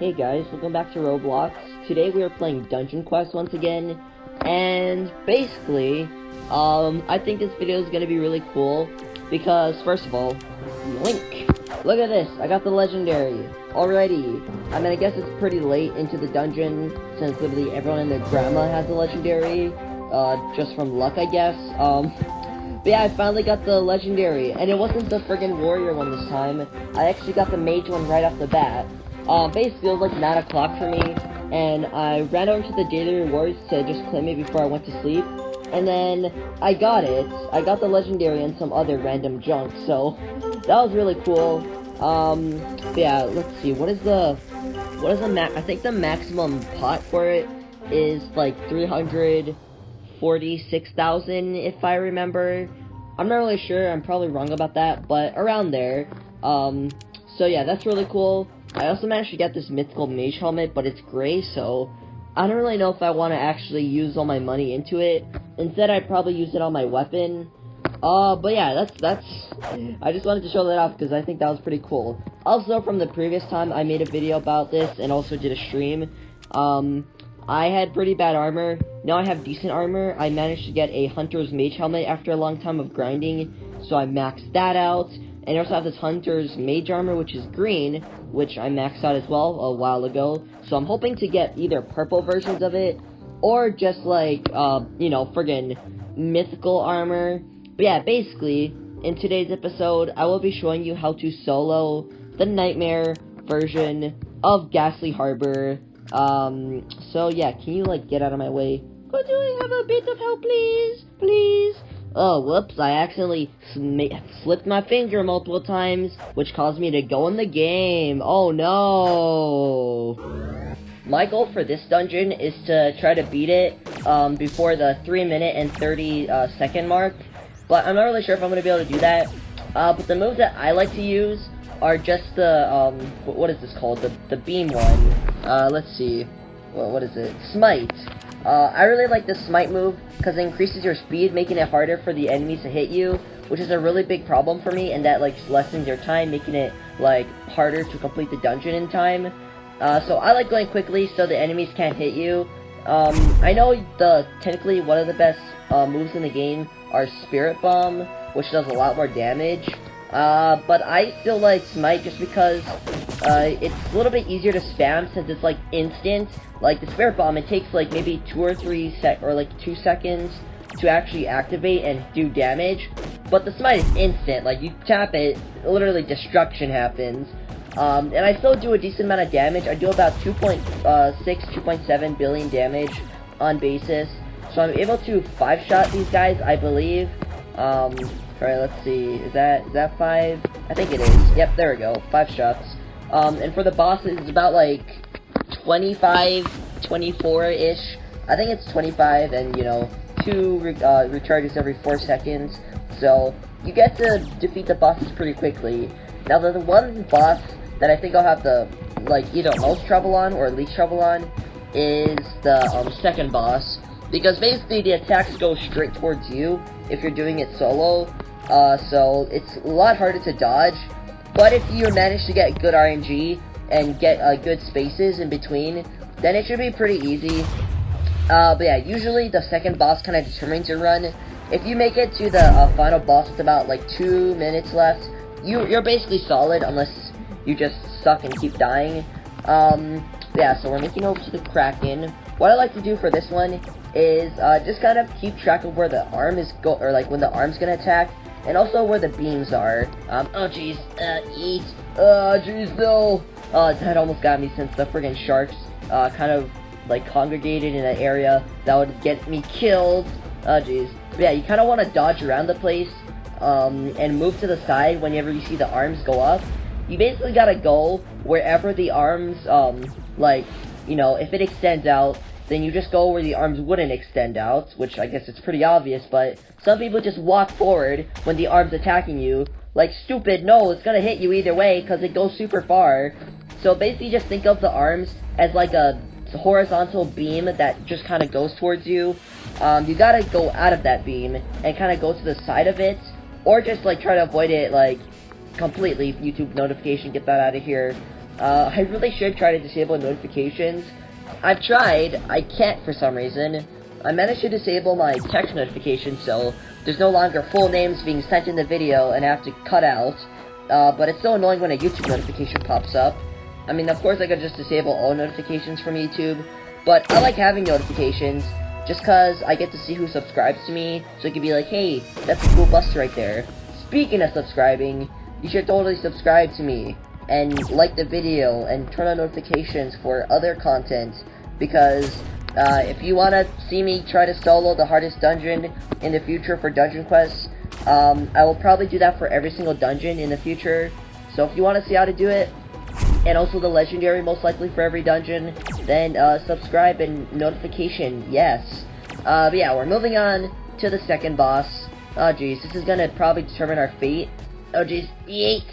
Hey guys, welcome back to Roblox. Today we are playing Dungeon Quest once again, and basically, I think this video is gonna be really cool because, first of all, Link. Look at this, I got the legendary already. I mean, I guess it's pretty late into the dungeon since literally everyone and their grandma has the legendary, just from luck, I guess. But yeah, I finally got the legendary, and it wasn't the friggin' warrior one this time. I actually got the mage one right off the bat. Basically, it was like 9 o'clock for me, and I ran over to the daily rewards to just claim it before I went to sleep, and then I got it. I got the legendary and some other random junk, so that was really cool. But yeah, let's see, what is the I think the maximum pot for it is like 346,000, if I remember. I'm not really sure, I'm probably wrong about that, but around there. So yeah, that's really cool. I also managed to get this mythical mage helmet, but it's gray, so I don't really know if I want to actually use all my money into it. Instead, I'd probably use it on my weapon. But yeah, that's I just wanted to show that off because I think that was pretty cool. Also, from the previous time I made a video about this and also did a stream, I had pretty bad armor. Now I have decent armor. I managed to get a hunter's mage helmet after a long time of grinding, so I maxed that out. And I also have this hunter's mage armor, which is green, which I maxed out as well a while ago. So I'm hoping to get either purple versions of it, or just like, you know, friggin' mythical armor. But yeah, basically, in today's episode, I will be showing you how to solo the nightmare version of Ghastly Harbor. So yeah, can you, like, get out of my way? Could you have a bit of help, please? Please? Oh, whoops, I accidentally slipped my finger multiple times, which caused me to go in the game. Oh no! My goal for this dungeon is to try to beat it, before the 3-minute and 30-second mark, but I'm not really sure if I'm going to be able to do that. But the moves that I like to use are just the, what is this called? The beam one. Let's see. Well, what is it? Smite. I really like the smite move because it increases your speed, making it harder for the enemies to hit you, which is a really big problem for me, and that, like, lessens your time, making it, like, harder to complete the dungeon in time. So I like going quickly so the enemies can't hit you. I know technically one of the best moves in the game are Spirit Bomb, which does a lot more damage. But I still like Smite just because it's a little bit easier to spam since it's like instant. Like the Spirit Bomb, it takes like maybe 2 or 2 seconds to actually activate and do damage. But the Smite is instant. Like you tap it, literally destruction happens. And I still do a decent amount of damage. I do about 2.7 billion damage on basis. So I'm able to 5-shot these guys, I believe. Alright, let's see. Is that 5? I think it is. Yep, there we go. 5 shots. And for the bosses, it's about like 25, 24-ish. I think it's 25 and, you know, 2 recharges every 4 seconds. So you get to defeat the bosses pretty quickly. Now, the one boss that I think I'll have the, like, either most trouble on or least trouble on is the second boss. Because basically the attacks go straight towards you if you're doing it solo. So it's a lot harder to dodge. But if you manage to get good RNG and get good spaces in between, then it should be pretty easy. But yeah, usually the second boss kind of determines your run. If you make it to the final boss with about like 2 minutes left, you're basically solid unless you just suck and keep dying. Yeah, so we're making over to the Kraken. What I like to do for this one is just kind of keep track of where the arm is or like when the arm's gonna attack, and also where the beams are. Oh jeez, eat. Oh jeez, no. That almost got me since the friggin' sharks kind of like congregated in an area that would get me killed. Oh jeez. But yeah, you kind of want to dodge around the place and move to the side whenever you see the arms go up. You basically gotta go wherever the arms, like, you know, if it extends out, then you just go where the arms wouldn't extend out, which I guess it's pretty obvious, but some people just walk forward when the arm's attacking you. Like, stupid, no, it's gonna hit you either way, because it goes super far. So basically just think of the arms as like a horizontal beam that just kind of goes towards you. You gotta go out of that beam and kind of go to the side of it, or just like try to avoid it, like, completely. YouTube notification, get that out of here. I really should try to disable notifications. I've tried, I can't for some reason. I managed to disable my text notifications, so there's no longer full names being sent in the video and I have to cut out. But it's so annoying when a YouTube notification pops up. I mean, of course I could just disable all notifications from YouTube, but I like having notifications, just cause I get to see who subscribes to me, so it can be like, hey, that's a cool buster right there. Speaking of subscribing, you should totally subscribe to me, and like the video, and turn on notifications for other content, because if you want to see me try to solo the hardest dungeon in the future for Dungeon Quests, I will probably do that for every single dungeon in the future. So if you want to see how to do it, and also the legendary most likely for every dungeon, then subscribe and notification, yes. But yeah, we're moving on to the second boss. Oh jeez, this is gonna probably determine our fate. Oh jeez, yeet.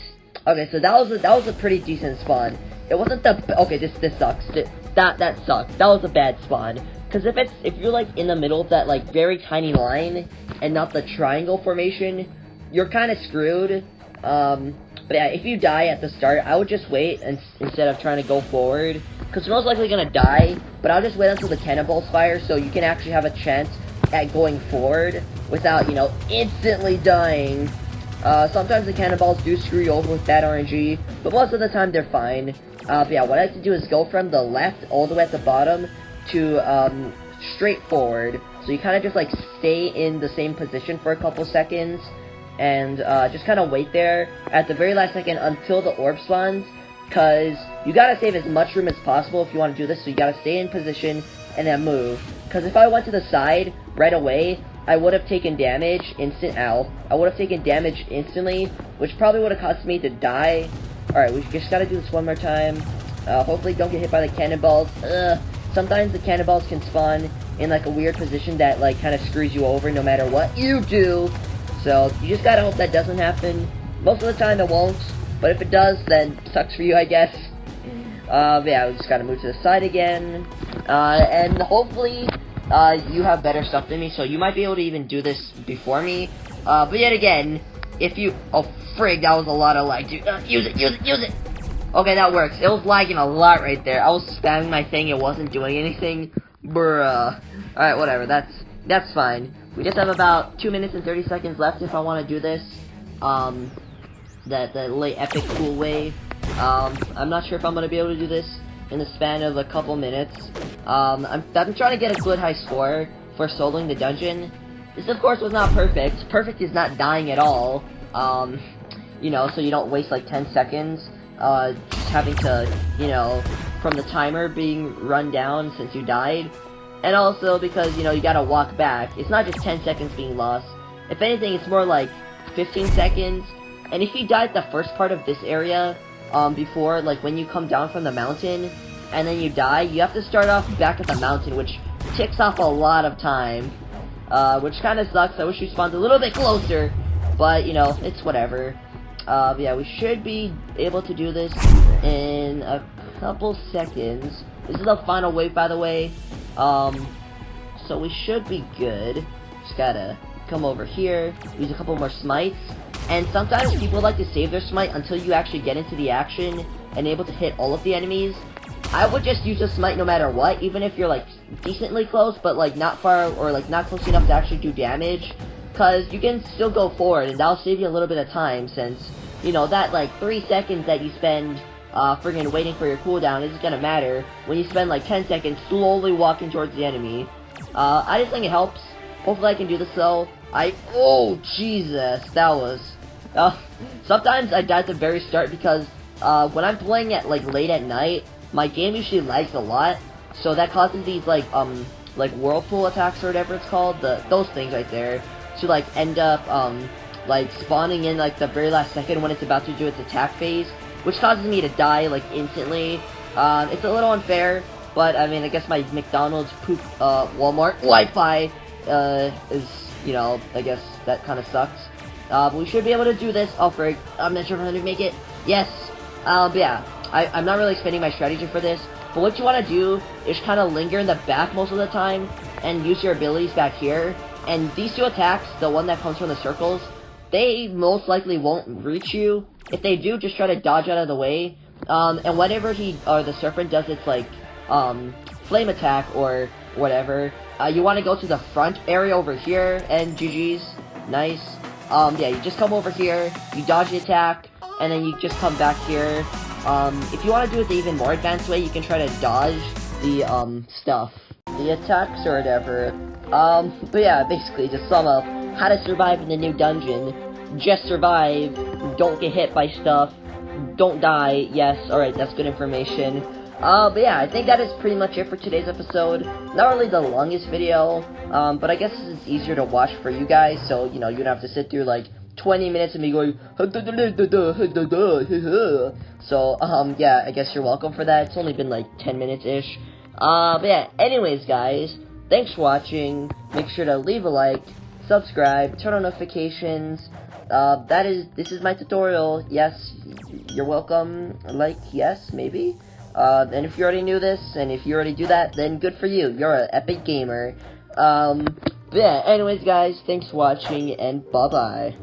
Okay, so that was a pretty decent spawn. It wasn't the okay. This sucks. That sucks. That was a bad spawn. Cause if you're like in the middle of that like very tiny line and not the triangle formation, you're kind of screwed. But yeah, if you die at the start, I would just wait instead of trying to go forward, cause you're most likely gonna die. But I'll just wait until the cannonballs fire, so you can actually have a chance at going forward without, you know, instantly dying. Sometimes the cannonballs do screw you over with bad RNG, but most of the time they're fine. But yeah, what I like to do is go from the left all the way at the bottom to straight forward. So you kind of just like stay in the same position for a couple seconds, and just kind of wait there at the very last second until the orb spawns, cause you gotta save as much room as possible if you want to do this. So you gotta stay in position and then move. Cause if I went to the side right away, I would have taken damage I would have taken damage instantly, which probably would have caused me to die. Alright, we just gotta do this one more time. Hopefully don't get hit by the cannonballs. Sometimes the cannonballs can spawn in like a weird position that like kind of screws you over no matter what you do. So you just gotta hope that doesn't happen. Most of the time it won't, but if it does, then sucks for you, I guess. But yeah, we just gotta move to the side again. And hopefully you have better stuff than me, so you might be able to even do this before me. But yet again, if you... Oh, frig, that was a lot of lag, dude. Use it! Okay, that works. It was lagging a lot right there. I was spamming my thing, it wasn't doing anything. Bruh. Alright, whatever, that's fine. We just have about 2 minutes and 30 seconds left if I want to do this. The late epic cool way. I'm not sure if I'm going to be able to do this in the span of a couple minutes. I'm trying to get a good high score for soloing the dungeon. This, of course, was not perfect. Perfect is not dying at all. You know, so you don't waste like 10 seconds. Just having to, you know, from the timer being run down since you died. And also because, you know, you gotta walk back. It's not just 10 seconds being lost. If anything, it's more like 15 seconds. And if you die at the first part of this area, before, like, when you come down from the mountain, and then you die, you have to start off back at the mountain, which ticks off a lot of time. Which kinda sucks. I wish you spawned a little bit closer. But, you know, it's whatever. Yeah, we should be able to do this in a couple seconds. This is the final wave, by the way. So we should be good. Just gotta come over here, use a couple more smites. And sometimes people like to save their smite until you actually get into the action and able to hit all of the enemies. I would just use a smite no matter what, even if you're like decently close, but like not far or like not close enough to actually do damage. Cause you can still go forward and that'll save you a little bit of time, since, you know, that like 3 seconds that you spend friggin' waiting for your cooldown isn't gonna matter when you spend like 10 seconds slowly walking towards the enemy. I just think it helps. Hopefully I can do this though. Oh Jesus, that was... sometimes I die at the very start because when I'm playing at like late at night, my game usually lags a lot, so that causes these like whirlpool attacks or whatever it's called, those things right there, to like end up like spawning in like the very last second when it's about to do its attack phase, which causes me to die like instantly. It's a little unfair, but I mean I guess my McDonald's poop Walmart Wi-Fi is, you know, I guess that kind of sucks. But we should be able to do this. Oh frig, I'm not sure if I'm gonna make it. Yes. But yeah, I'm not really explaining my strategy for this, but what you want to do is kind of linger in the back most of the time and use your abilities back here. And these two attacks, the one that comes from the circles, they most likely won't reach you. If they do, just try to dodge out of the way. And whenever the Serpent does its, like, flame attack or whatever, you want to go to the front area over here, and GG's. Nice. Yeah, you just come over here, you dodge the attack, and then you just come back here. If you want to do it the even more advanced way, you can try to dodge the, stuff. The attacks or whatever. But yeah, basically, just sum up how to survive in the new dungeon. Just survive, don't get hit by stuff, don't die, yes, alright, that's good information. But yeah, I think that is pretty much it for today's episode. Not really the longest video, but I guess this is easier to watch for you guys, so, you know, you don't have to sit through, like, 20 minutes of me going, so, yeah, I guess you're welcome for that. It's only been, like, 10 minutes-ish. But yeah, anyways, guys, thanks for watching. Make sure to leave a like, subscribe, turn on notifications. This is my tutorial. Yes, you're welcome. Like, yes, maybe. And if you already knew this, and if you already do that, then good for you. You're an epic gamer. Yeah, anyways, guys, thanks for watching, and bye-bye.